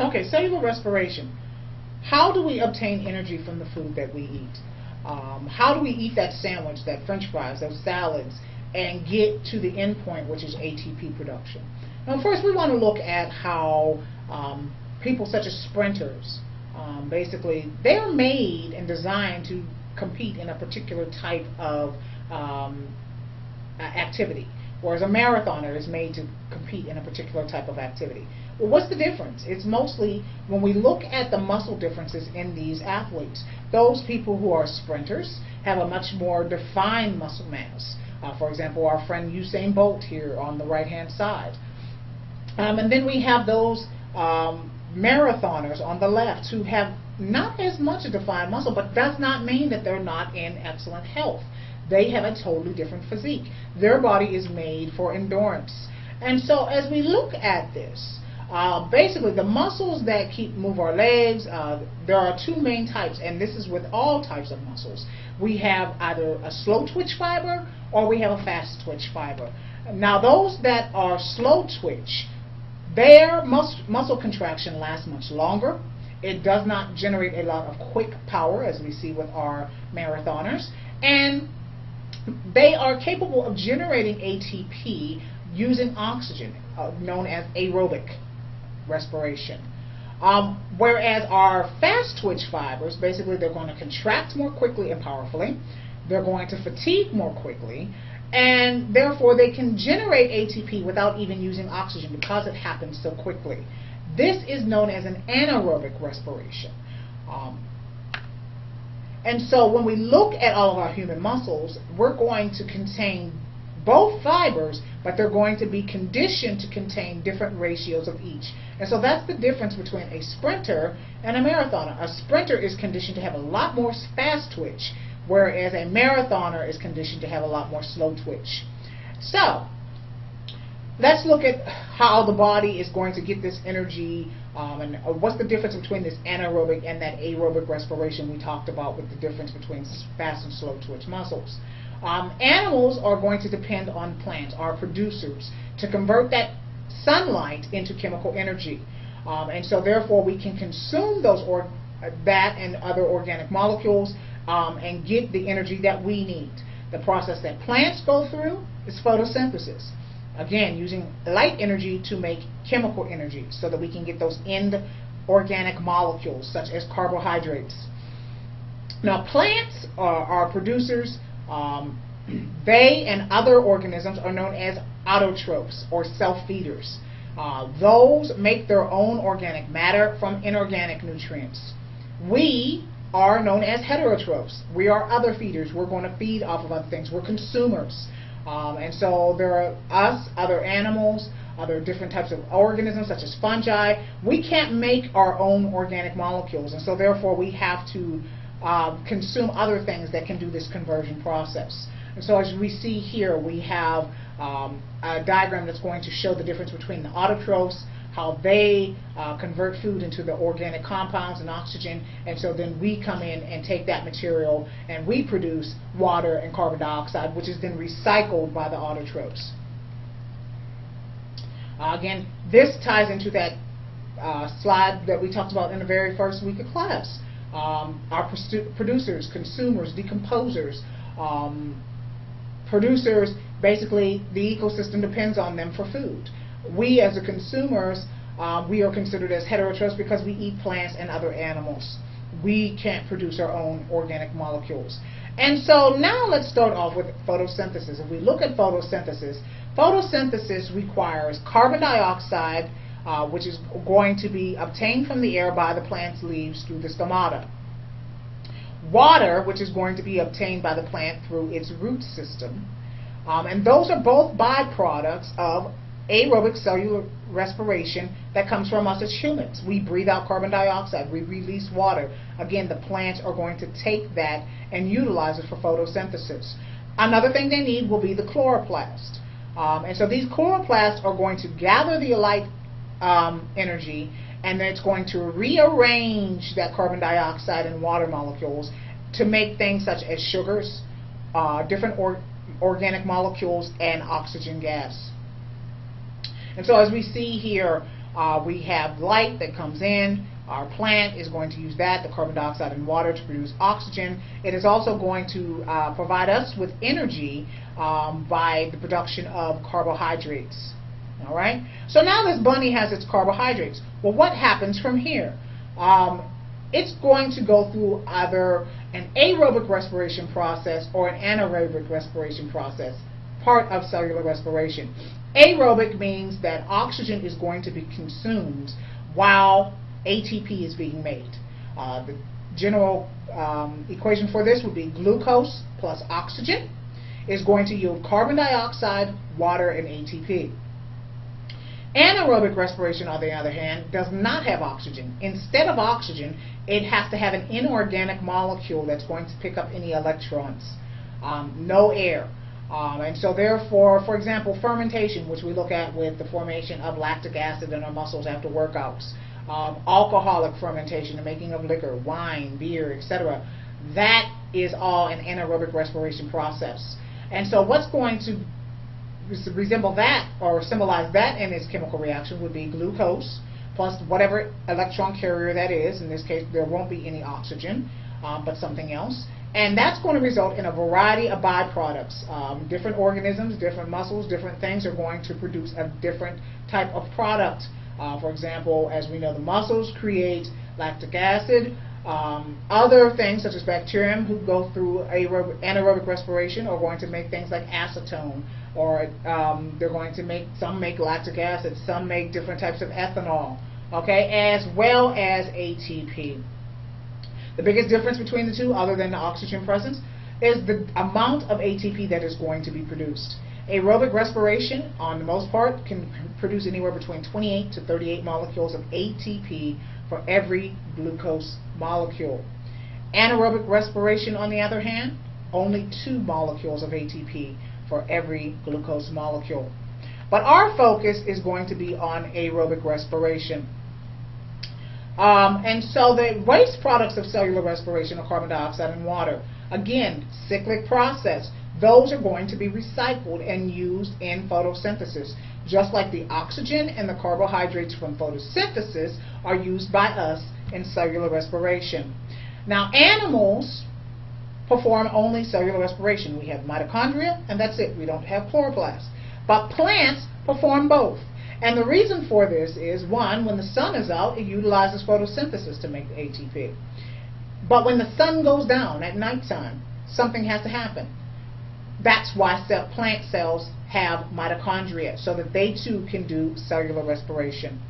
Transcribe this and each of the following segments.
Okay, cellular respiration. How do we obtain energy from the food that we eat? How do we eat that sandwich, that french fries, those salads, and get to the end point, which is ATP production? Now, first we want to look at how people such as sprinters, basically, they're made and designed to compete in a particular type of activity, whereas a marathoner is made to compete in a particular type of activity. Well, what's the difference? It's mostly when we look at the muscle differences in these athletes. Those people who are sprinters have a much more defined muscle mass. For example, our friend Usain Bolt here on the right-hand side. And then we have those marathoners on the left who have not as much a defined muscle, but does not mean that they're not in excellent health. They have a totally different physique. Their body is made for endurance. And so as we look at this, basically the muscles that move our legs, there are two main types, and this is with all types of muscles. We have either a slow twitch fiber or we have a fast twitch fiber. Now those that are slow twitch, their muscle contraction lasts much longer. It does not generate a lot of quick power as we see with our marathoners, and they are capable of generating ATP using oxygen, known as aerobic respiration. Whereas our fast twitch fibers, basically they're going to contract more quickly and powerfully, they're going to fatigue more quickly, and therefore they can generate ATP without even using oxygen because it happens so quickly. This is known as an anaerobic respiration. And so when we look at all of our human muscles, we're going to contain both fibers, but they're going to be conditioned to contain different ratios of each. And so that's the difference between a sprinter and a marathoner. A sprinter is conditioned to have a lot more fast twitch, whereas a marathoner is conditioned to have a lot more slow twitch. So let's look at how the body is going to get this energy, and what's the difference between this anaerobic and that aerobic respiration we talked about with the difference between fast and slow twitch muscles. Animals are going to depend on plants, our producers, to convert that sunlight into chemical energy. And so therefore we can consume that and other organic molecules and get the energy that we need. The process that plants go through is photosynthesis. Again, using light energy to make chemical energy so that we can get those end organic molecules such as carbohydrates. Now plants are producers. They and other organisms are known as autotrophs or self-feeders. Those make their own organic matter from inorganic nutrients. We are known as heterotrophs. We are other feeders. We're going to feed off of other things. We're consumers. And so there are us, other animals, other different types of organisms such as fungi. We can't make our own organic molecules, and so therefore we have to consume other things that can do this conversion process. And so as we see here, we have a diagram that's going to show the difference between the autotrophs, how they convert food into the organic compounds and oxygen, and so then we come in and take that material and we produce water and carbon dioxide, which is then recycled by the autotrophs. Again, this ties into that slide that we talked about in the very first week of class. Our producers, consumers, decomposers, producers, basically the ecosystem depends on them for food. We as the consumers, we are considered as heterotrophs because we eat plants and other animals. We can't produce our own organic molecules. And so now let's start off with photosynthesis. If we look at photosynthesis, photosynthesis requires carbon dioxide, which is going to be obtained from the air by the plant's leaves through the stomata. Water, which is going to be obtained by the plant through its root system. And those are both byproducts of aerobic cellular respiration that comes from us as humans. We breathe out carbon dioxide, we release water. Again, the plants are going to take that and utilize it for photosynthesis. Another thing they need will be the chloroplast. And so these chloroplasts are going to gather the light energy, and then it's going to rearrange that carbon dioxide and water molecules to make things such as sugars, different organic molecules, and oxygen gas. And so as we see here, We have light that comes in. Our plant is going to use that, the carbon dioxide and water, to produce oxygen. It is also going to provide us with energy by the production of carbohydrates. All right? So now this bunny has its carbohydrates. Well, what happens from here? It's going to go through either an aerobic respiration process or an anaerobic respiration process, part of cellular respiration. Aerobic means that oxygen is going to be consumed while ATP is being made. The general equation for this would be glucose plus oxygen is going to yield carbon dioxide, water, and ATP. Anaerobic respiration, on the other hand, does not have oxygen. Instead of oxygen, it has to have an inorganic molecule that's going to pick up any electrons. No air. And so therefore, for example, fermentation, which we look at with the formation of lactic acid in our muscles after workouts, alcoholic fermentation, the making of liquor, wine, beer, etc., that is all an anaerobic respiration process. And so what's going to resemble that or symbolize that in its chemical reaction would be glucose plus whatever electron carrier that is. In this case, there won't be any oxygen, but something else. And that's going to result in a variety of byproducts. Different organisms, different muscles, different things are going to produce a different type of product. For example, as we know, the muscles create lactic acid. Other things such as bacterium who go through anaerobic respiration are going to make things like acetone, or they're going to make, some make lactic acid, some make different types of ethanol, okay, as well as ATP. The biggest difference between the two, other than the oxygen presence, is the amount of ATP that is going to be produced. Aerobic respiration, on the most part, can produce anywhere between 28 to 38 molecules of ATP for every glucose molecule. Anaerobic respiration, on the other hand, only 2 molecules of ATP for every glucose molecule. But our focus is going to be on aerobic respiration. And so the waste products of cellular respiration are carbon dioxide and water. Again, cyclic process. Those are going to be recycled and used in photosynthesis, just like the oxygen and the carbohydrates from photosynthesis are used by us in cellular respiration. Now, animals perform only cellular respiration. We have mitochondria, and that's it. We don't have chloroplasts. But plants perform both. And the reason for this is, one, when the sun is out, it utilizes photosynthesis to make the ATP. But when the sun goes down at nighttime, something has to happen. That's why plant cells have mitochondria, so that they too can do cellular respiration.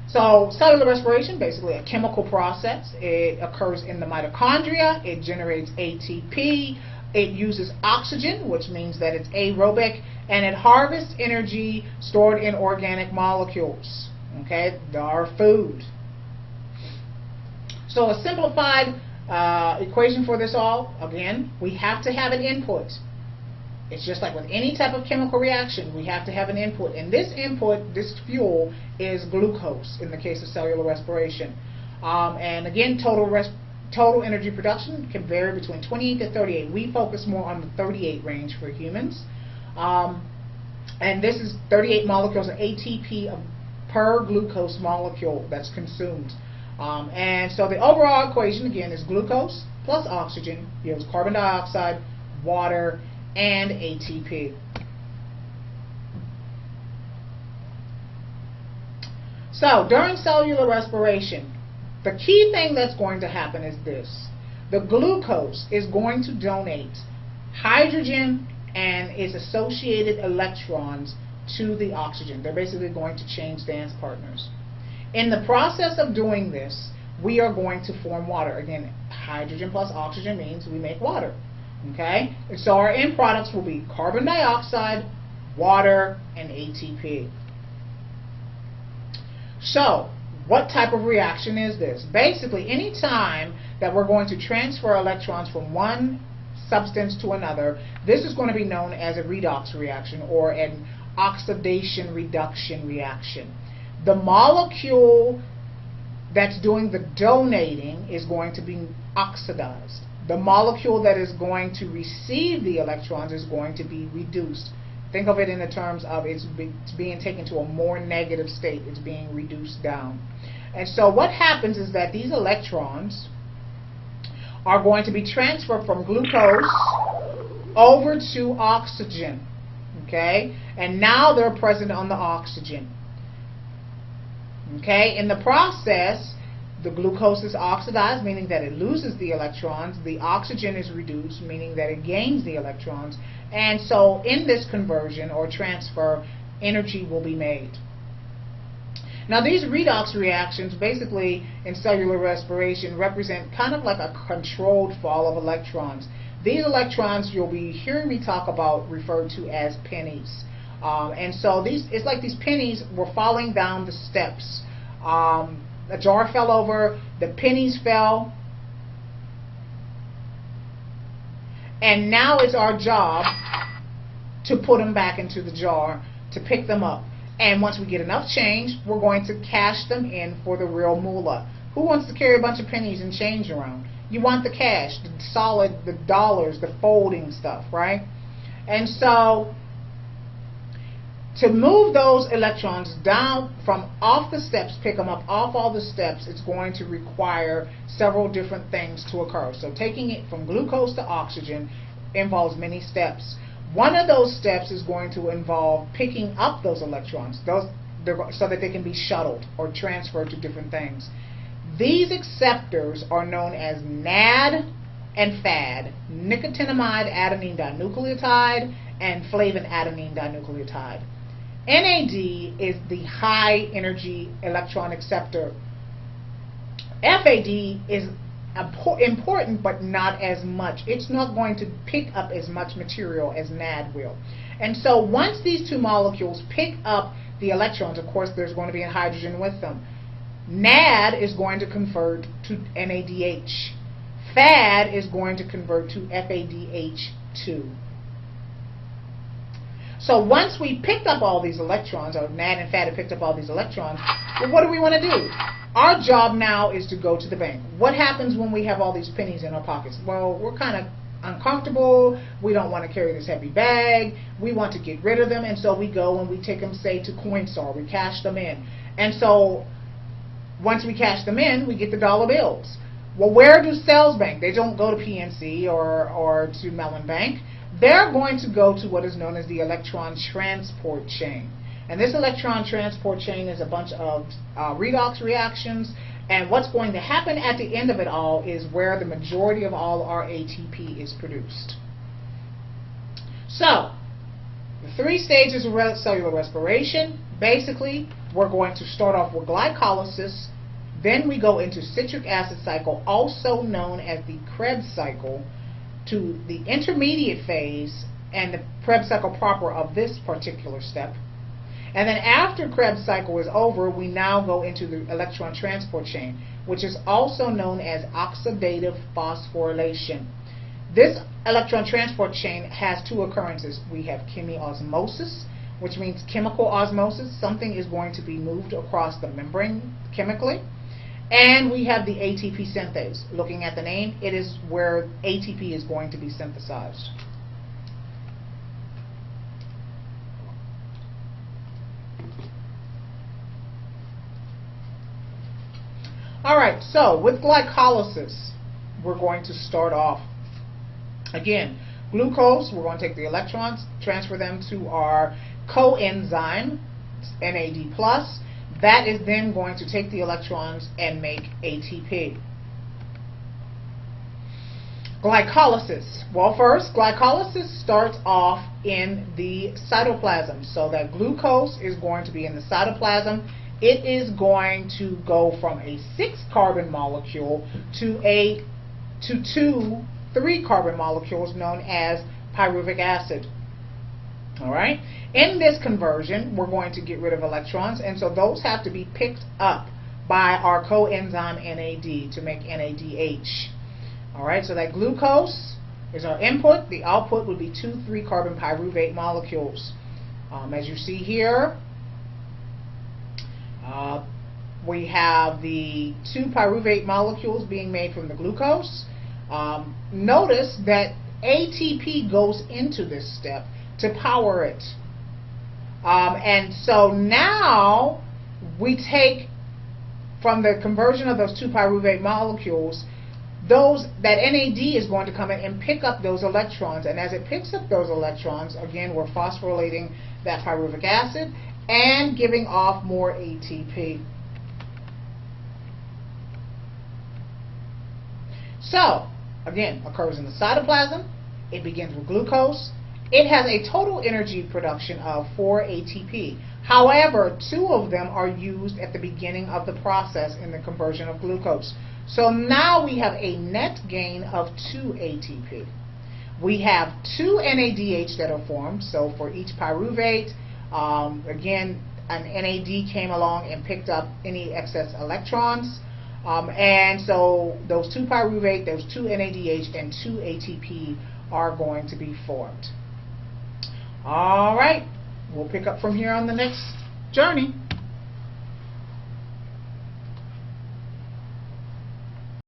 So cellular respiration, basically a chemical process. It occurs in the mitochondria. It generates ATP. It uses oxygen, which means that it's aerobic, and it harvests energy stored in organic molecules. Okay, our food. So a simplified equation for this all, again, we have to have an input. It's just like with any type of chemical reaction, we have to have an input. And this input, this fuel, is glucose in the case of cellular respiration. And again, total energy production can vary between 28 to 38. We focus more on the 38 range for humans. And this is 38 molecules of ATP per glucose molecule that's consumed. And so the overall equation, again, is glucose plus oxygen yields carbon dioxide, water, and ATP. So during cellular respiration, the key thing that's going to happen is this. The glucose is going to donate hydrogen and its associated electrons to the oxygen. They're basically going to change dance partners. In the process of doing this, we are going to form water. Again, hydrogen plus oxygen means we make water. Okay? And so our end products will be carbon dioxide, water, and ATP. So, what type of reaction is this? Basically, any time that we're going to transfer electrons from one substance to another, this is going to be known as a redox reaction or an oxidation reduction reaction. The molecule that's doing the donating is going to be oxidized. The molecule that is going to receive the electrons is going to be reduced. Think of it in the terms of it's being taken to a more negative state. It's being reduced down. And so what happens is that these electrons are going to be transferred from glucose over to oxygen. Okay? And now they're present on the oxygen. Okay? In the process, the glucose is oxidized, meaning that it loses the electrons. The oxygen is reduced, meaning that it gains the electrons. And so in this conversion or transfer, energy will be made. Now these redox reactions basically in cellular respiration represent kind of like a controlled fall of electrons. These electrons you'll be hearing me talk about referred to as pennies. And so it's like these pennies were falling down the steps. A jar fell over, the pennies fell, and now it's our job to put them back into the jar, to pick them up. And once we get enough change, we're going to cash them in for the real moolah. Who wants to carry a bunch of pennies and change around? You want the cash, the solid, the dollars, the folding stuff, right? And so to move those electrons down from off the steps, pick them up off all the steps, it's going to require several different things to occur. So taking it from glucose to oxygen involves many steps. One of those steps is going to involve picking up those electrons so that they can be shuttled or transferred to different things. These acceptors are known as NAD and FAD, nicotinamide adenine dinucleotide and flavin adenine dinucleotide. NAD is the high energy electron acceptor. FAD is important but not as much. It's not going to pick up as much material as NAD will. And so once these two molecules pick up the electrons, of course there's going to be a hydrogen with them. NAD is going to convert to NADH. FAD is going to convert to FADH2. So once we picked up all these electrons, or NAD and FAD have picked up all these electrons, well, what do we want to do? Our job now is to go to the bank. What happens when we have all these pennies in our pockets? Well, we're kind of uncomfortable. We don't want to carry this heavy bag. We want to get rid of them, and so we go and we take them, say, to Coinstar. We cash them in. And so once we cash them in, we get the dollar bills. Well, where do cells bank? They don't go to PNC or to Mellon Bank. They're going to go to what is known as the electron transport chain. And this electron transport chain is a bunch of redox reactions. And what's going to happen at the end of it all is where the majority of all our ATP is produced. So, the 3 stages of cellular respiration, basically, we're going to start off with glycolysis. Then we go into citric acid cycle, also known as the Krebs cycle, to the intermediate phase and the Krebs cycle proper of this particular step. And then after Krebs cycle is over, we now go into the electron transport chain, which is also known as oxidative phosphorylation. This electron transport chain has 2 occurrences. We have chemiosmosis, which means chemical osmosis. Something is going to be moved across the membrane chemically. And we have the ATP synthase. Looking at the name, it is where ATP is going to be synthesized. Alright, so with glycolysis, we're going to start off. Again, glucose, we're going to take the electrons, transfer them to our coenzyme, NAD+. That is then going to take the electrons and make ATP. Glycolysis. Well, first, glycolysis starts off in the cytoplasm. So that glucose is going to be in the cytoplasm. It is going to go from a 6-carbon molecule to 2 3-carbon molecules known as pyruvic acid. All right. In this conversion, we're going to get rid of electrons, and so those have to be picked up by our coenzyme NAD to make NADH. All right. So that glucose is our input. The output would be 2 3-carbon pyruvate molecules. As you see here, we have the 2 pyruvate molecules being made from the glucose. Notice that ATP goes into this step, to power it. And so now we take from the conversion of those 2-pyruvate molecules, that NAD is going to come in and pick up those electrons, and as it picks up those electrons, again, we're phosphorylating that pyruvic acid and giving off more ATP. So, again, occurs in the cytoplasm. It begins with glucose. It has a total energy production of 4 ATP. However, 2 of them are used at the beginning of the process in the conversion of glucose. So now we have a net gain of 2 ATP. We have 2 NADH that are formed. So for each pyruvate, again, an NAD came along and picked up any excess electrons. And so those 2 pyruvate, those 2 NADH, and 2 ATP are going to be formed. All right, we'll pick up from here on the next journey.